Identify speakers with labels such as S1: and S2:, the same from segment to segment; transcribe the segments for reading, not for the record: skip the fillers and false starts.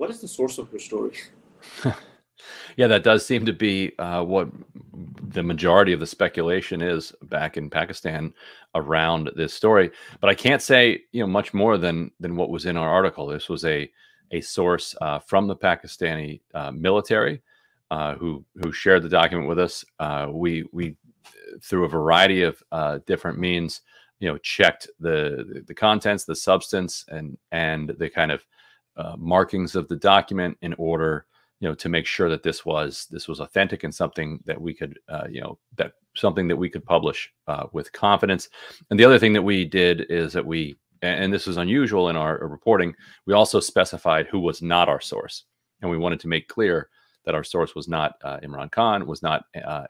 S1: what is the source of your story?
S2: Yeah, that does seem to be what the majority of the speculation is back in Pakistan around this story. But I can't say much more than what was in our article. This was a source from the Pakistani military who shared the document with us. We through a variety of different means, checked the contents, the substance, and the kind of markings of the document in order to make sure that this was authentic and something that we could, something that we could publish with confidence. And the other thing that we did is that and this is unusual in our reporting, we also specified who was not our source. And we wanted to make clear that our source was not Imran Khan, was not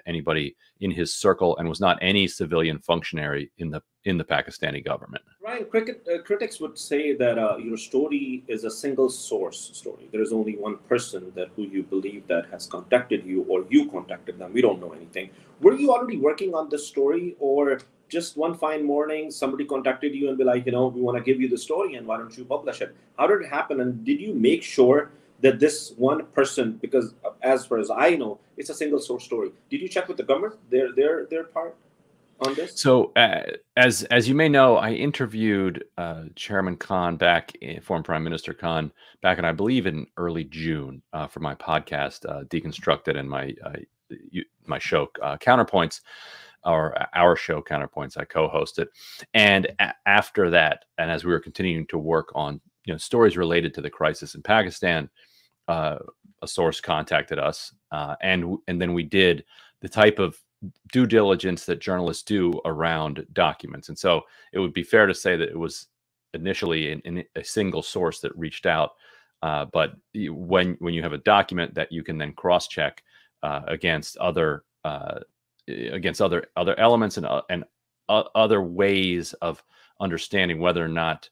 S2: anybody in his circle, and was not any civilian functionary in the Pakistani government.
S1: Ryan, critics would say that your story is a single source story. There is only one person who you believe that has contacted you, or you contacted them. We don't know anything. Were you already working on this story, or just one fine morning somebody contacted you and be like, we want to give you the story, and why don't you publish it? How did it happen? And did you make sure that this one person, because as far as I know, it's a single source story, did you check with the government, their part on this?
S2: So as you may know, I interviewed Chairman Khan former Prime Minister Khan back in, I believe, in early June for my podcast, Deconstructed, and my show Counterpoints, or our show Counterpoints. I co-hosted. And after that, and as we were continuing to work on stories related to the crisis in Pakistan, a source contacted us, and then we did the type of due diligence that journalists do around documents. And so it would be fair to say that it was initially in a single source that reached out, but when you have a document that you can then cross-check against other elements and other ways of understanding whether or not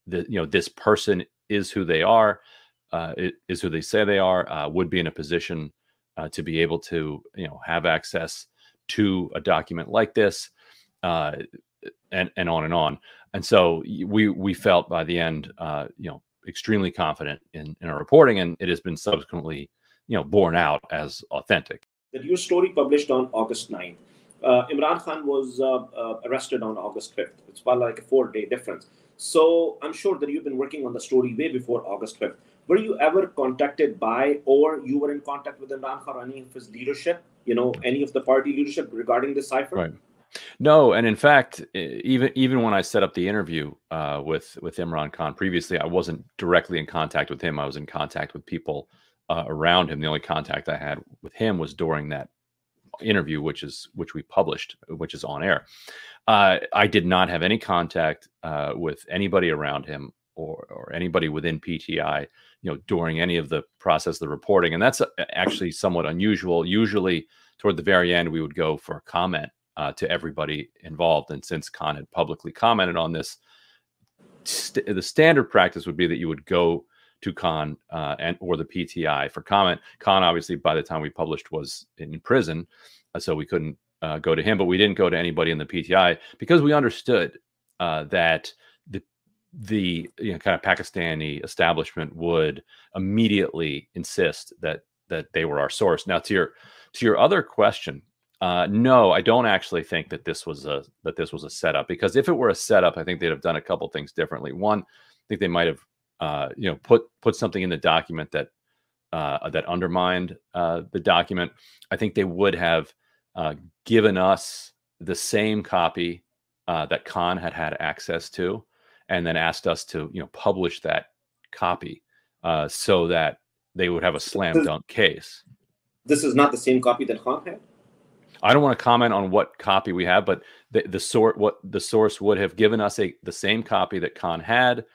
S2: this person is who they are, is who they say they are, would be in a position to be able to have access to a document like this, and on and on. And so we felt by the end extremely confident in our reporting, and it has been subsequently borne out as authentic.
S1: That your story published on August 9th. Imran Khan was arrested on August 5th. It's about like a 4-day difference. So I'm sure that you've been working on the story way before August 5th. Were you ever contacted by, or you were in contact with Imran Khan or any of his leadership, any of the party leadership regarding this cipher?
S2: Right. No, and in fact, even when I set up the interview with Imran Khan previously, I wasn't directly in contact with him. I was in contact with people around him. The only contact I had with him was during that interview, which we published, which is on air. I did not have any contact with anybody around him or anybody within PTI, during any of the process of the reporting. And that's actually somewhat unusual. Usually toward the very end, we would go for a comment to everybody involved. And since Khan had publicly commented on this, the standard practice would be that you would go to Khan or the PTI for comment. Khan, obviously, by the time we published, was in prison, so we couldn't go to him. But we didn't go to anybody in the PTI because we understood that the kind of Pakistani establishment would immediately insist that they were our source. Now, to your other question, no, I don't actually think that this was a setup, because if it were a setup, I think they'd have done a couple things differently. One, I think they might have put something in the document that undermined the document. I think they would have given us the same copy that Khan had access to, and then asked us to publish that copy so that they would have a slam dunk case.
S1: This is not the same copy that Khan had?
S2: I don't want to comment on what copy we have, but the source would have given us the same copy that Khan had,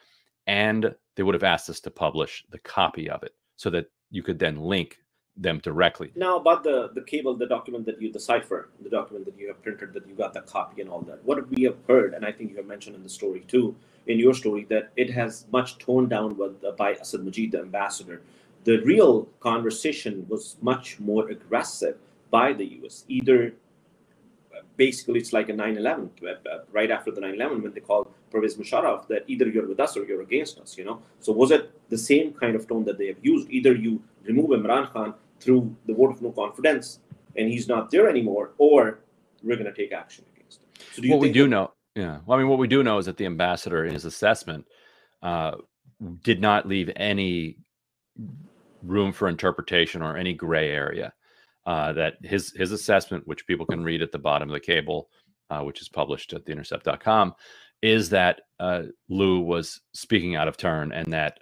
S2: and they would have asked us to publish the copy of it so that you could then link them directly.
S1: Now, about the cable, the document the cipher, the document that you have printed, that you got the copy and all that. What we have heard, and I think you have mentioned in the story too, in your story, that it has much toned down by Asad Majid, the ambassador. The real conversation was much more aggressive by the U.S. Either basically it's like a 9/11, right after the 9/11, when they called Pervez Musharraf that either you're with us or you're against us, you know. So was it the same kind of tone that they have used? Either you remove Imran Khan through the vote of no confidence and he's not there anymore, or we're going to take action against him. So do you
S2: what we do know, yeah. Well, I mean, what we do know is that the ambassador in his assessment did not leave any room for interpretation or any gray area. That his assessment, which people can read at the bottom of the cable, which is published at theintercept.com, is that Lou was speaking out of turn, and that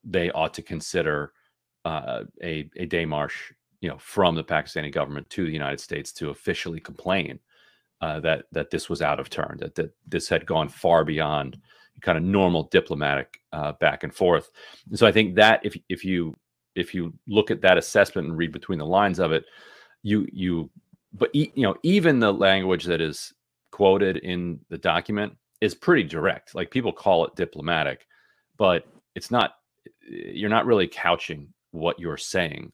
S2: they ought to consider a démarche, you know, from the Pakistani government to the United States to officially complain that this was out of turn, that this had gone far beyond kind of normal diplomatic back and forth. And so I think that if you look at that assessment and read between the lines of it, but you know, even the language that is quoted in the document is pretty direct. Like, people call it diplomatic, but it's not. You're not really couching what you're saying,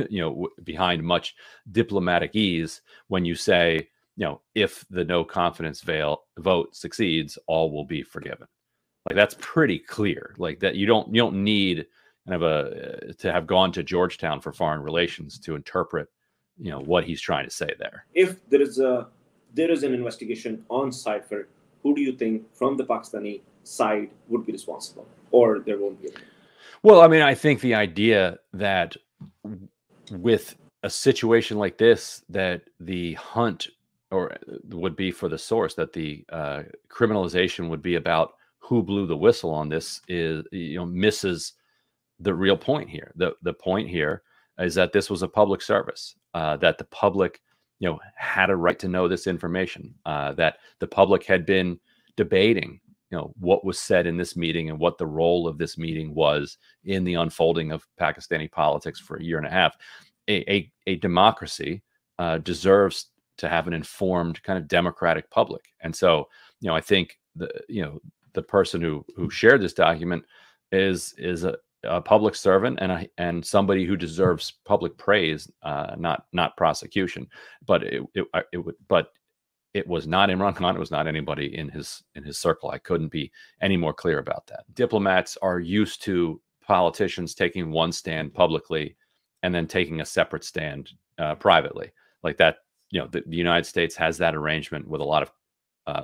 S2: you know, behind much diplomatic ease when you say, you know, if the no confidence vote succeeds, all will be forgiven. Like, that's pretty clear. Like, that you don't need kind of to have gone to Georgetown for foreign relations to interpret, you know, what he's trying to say there.
S1: If there is an investigation on Saifer, who do you think from the Pakistani side would be responsible, or there won't be any?
S2: Well, I mean, I think the idea that with a situation like this, that the hunt would be for the source, that the criminalization would be about who blew the whistle on this, is, you know, misses the real point here. The point here is that this was a public service, that the public, you know, had a right to know this information, that the public had been debating, you know, what was said in this meeting and what the role of this meeting was in the unfolding of Pakistani politics for a year and a half. A democracy deserves to have an informed, kind of democratic public. And so, you know, I think the person who shared this document is a public servant and somebody who deserves public praise, not prosecution. But it was not Imran Khan. It was not anybody in his circle. I couldn't be any more clear about that. Diplomats are used to politicians taking one stand publicly and then taking a separate stand privately, like that. You know, the United States has that arrangement with a lot of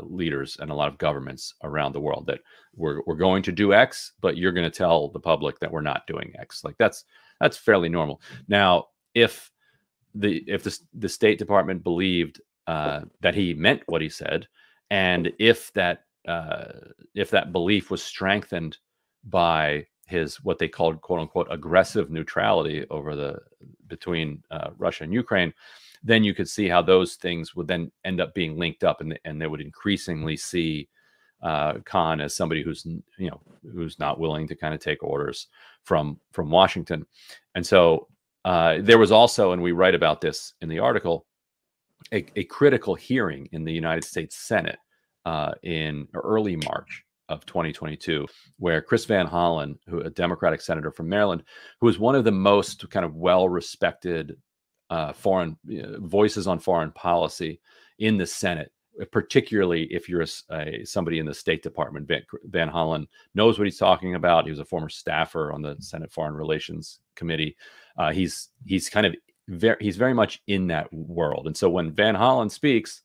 S2: leaders and a lot of governments around the world, that we're going to do X, but you're going to tell the public that we're not doing X. Like, that's fairly normal. Now, if the State Department believed that he meant what he said, and if that belief was strengthened by his, what they called, quote unquote, aggressive neutrality between Russia and Ukraine, then you could see how those things would then end up being linked up, and they would increasingly see Khan as somebody who's not willing to kind of take orders from Washington. And so there was also, and we write about this in the article, a critical hearing in the United States Senate in early March of 2022, where Chris Van Hollen, a Democratic senator from Maryland, who is one of the most kind of well-respected foreign voices on foreign policy in the Senate, particularly if you're somebody in the State Department. Van Hollen knows what he's talking about. He was a former staffer on the Senate Foreign Relations Committee. He's very much in that world. And so when Van Hollen speaks,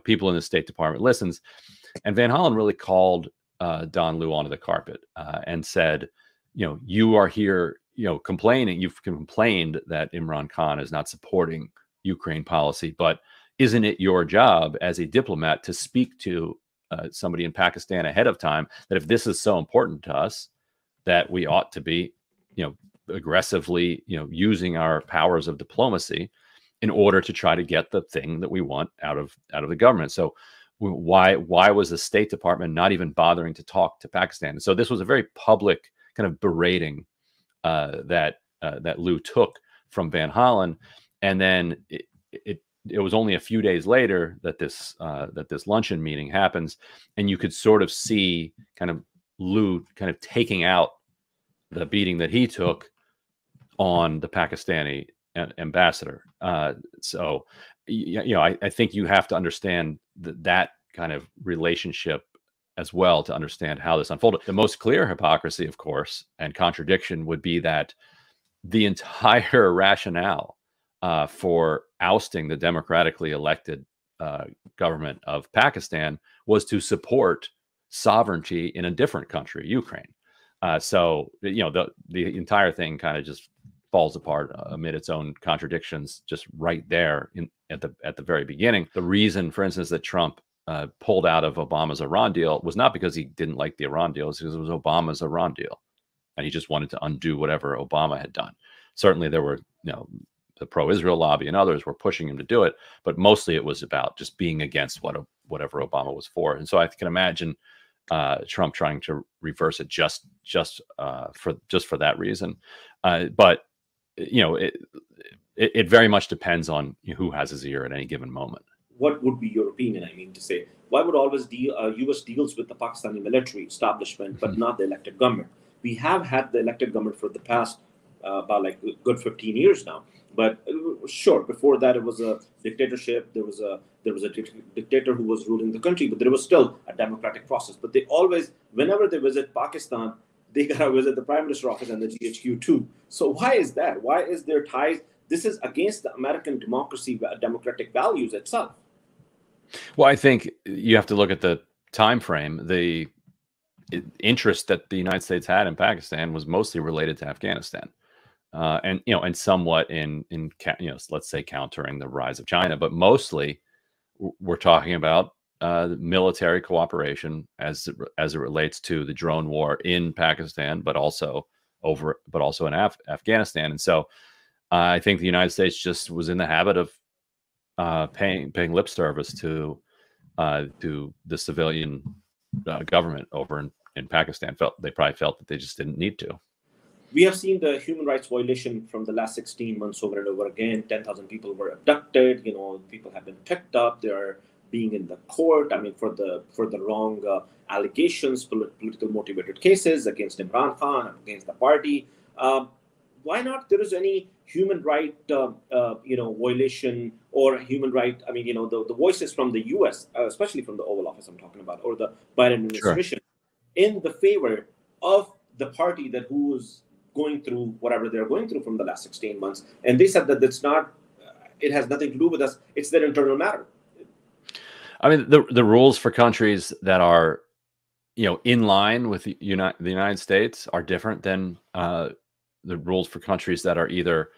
S2: people in the State Department listens. And Van Hollen really called Don Liu onto the carpet and said, you are here, complaining. You've complained that Imran Khan is not supporting Ukraine policy, but isn't it your job as a diplomat to speak to somebody in Pakistan ahead of time that if this is so important to us, that we ought to be, aggressively, using our powers of diplomacy in order to try to get the thing that we want out of the government. So why was the State Department not even bothering to talk to Pakistan? And so this was a very public kind of berating that Liu took from Van Hollen, and then it was only a few days later that this luncheon meeting happens, and you could sort of see kind of Liu kind of taking out the beating that he took on the Pakistani ambassador. So I think you have to understand that kind of relationship as well to understand how this unfolded. The most clear hypocrisy, of course, and contradiction would be that the entire rationale for ousting the democratically elected government of Pakistan was to support sovereignty in a different country, Ukraine. So, you know, the entire thing kind of just falls apart amid its own contradictions, just right there at the very beginning. The reason, for instance, that Trump pulled out of Obama's Iran deal was not because he didn't like the Iran deal, it's because it was Obama's Iran deal, and he just wanted to undo whatever Obama had done. Certainly, there were, you know, the pro-Israel lobby and others were pushing him to do it, but mostly it was about just being against whatever Obama was for. And so I can imagine Trump trying to reverse it just for that reason. But you know, it very much depends on who has his ear at any given moment.
S1: What would be your opinion? I mean to say, why would always U.S. deals with the Pakistani military establishment, but not the elected government? We have had the elected government for the past about like a good 15 years now. But sure, before that it was a dictatorship. There was a dictator who was ruling the country, but there was still a democratic process. But they always, whenever they visit Pakistan, they gotta visit the Prime Minister office and the GHQ too. So why is that? Why is there ties? This is against the American democracy, democratic values itself.
S2: Well, I think you have to look at the time frame. The interest that the United States had in Pakistan was mostly related to Afghanistan. And and somewhat in let's say countering the rise of China, but mostly we're talking about military cooperation as it relates to the drone war in Pakistan, but also in Afghanistan. And so I think the United States just was in the habit of paying lip service to the civilian government over in Pakistan. They probably felt that they just didn't need to.
S1: We have seen the human rights violation from the last 16 months over and over again. 10,000 people were abducted. People have been picked up. They are being in the court. I mean, for the wrong allegations, political motivated cases against Imran Khan, against the party. Why not? There is any human right, violation or human right. I mean, the voices from the U.S., especially from the Oval Office, I'm talking about, or the Biden administration, in the favor of the party who's going through whatever they're going through from the last 16 months. And they said that it has nothing to do with us. It's their internal matter.
S2: I mean, the rules for countries that are, in line with the United States are different than the rules for countries that are either,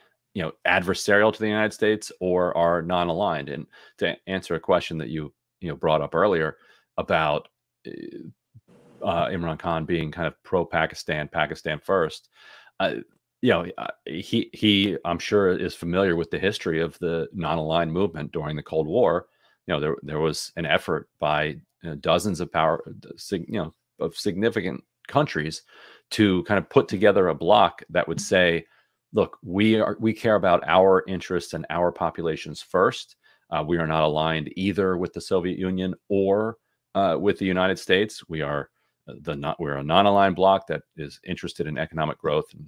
S2: adversarial to the United States or are non-aligned. And to answer a question that you brought up earlier about Imran Khan being kind of pro-Pakistan, Pakistan first, he I'm sure is familiar with the history of the non-aligned movement during the Cold War. There was an effort by dozens of significant countries to kind of put together a bloc that would say, look, we care about our interests and our populations first. We are not aligned either with the Soviet Union or with the United States. We're a non-aligned bloc that is interested in economic growth and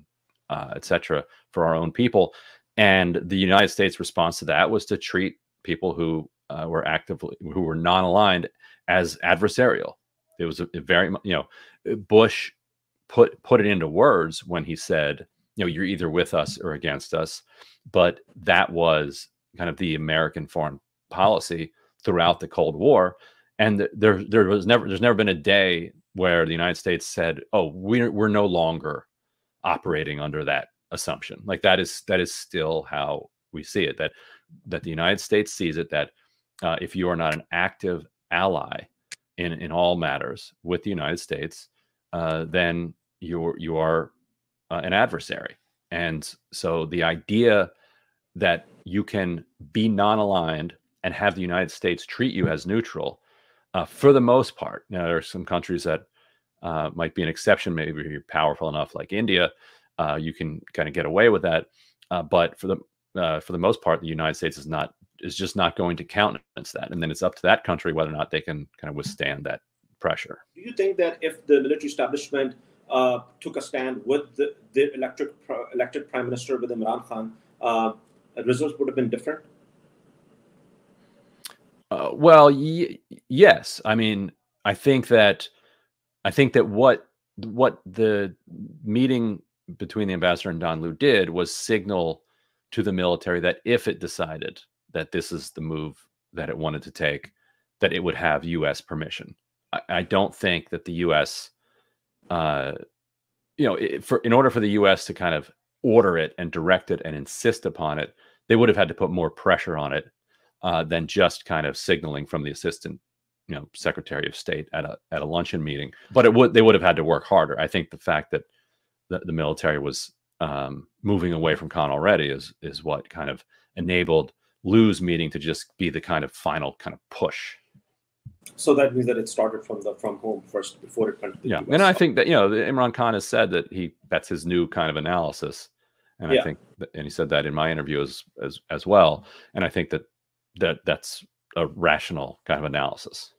S2: etc. for our own people. And the United States response to that was to treat people who were non-aligned as adversarial. It was a very, Bush put it into words when he said, you're either with us or against us. But that was kind of the American foreign policy throughout the Cold War. And there's never been a day where the United States said, oh, we're no longer operating under that assumption. Like that is still how we see it, that the United States sees it, that if you are not an active ally in all matters with the United States, then you are an adversary. And so the idea that you can be non-aligned and have the United States treat you as neutral, for the most part. Now, there are some countries that might be an exception. Maybe if you're powerful enough, like India, you can kind of get away with that. But for the most part, the United States is just not going to countenance that. And then it's up to that country whether or not they can kind of withstand that pressure.
S1: Do you think that if the military establishment took a stand with the elected prime minister, with Imran Khan, results would have been different?
S2: Well, yes. I mean, I think that I think that what the meeting between the ambassador and Don Lu did was signal to the military that if it decided that this is the move that it wanted to take, that it would have U.S. permission. I don't think that the U.S., in order for the U.S. to kind of order it and direct it and insist upon it, they would have had to put more pressure on it than just kind of signaling from the assistant, Secretary of State at a luncheon meeting. But they would have had to work harder. I think the fact that the military was moving away from Khan already is what kind of enabled Lu's meeting to just be the kind of final kind of push.
S1: So that means that it started from home first before it went to the US.
S2: And I think that Imran Khan has said that that's his new kind of analysis, and I think and he said that in my interview as well. And I think that that's a rational kind of analysis.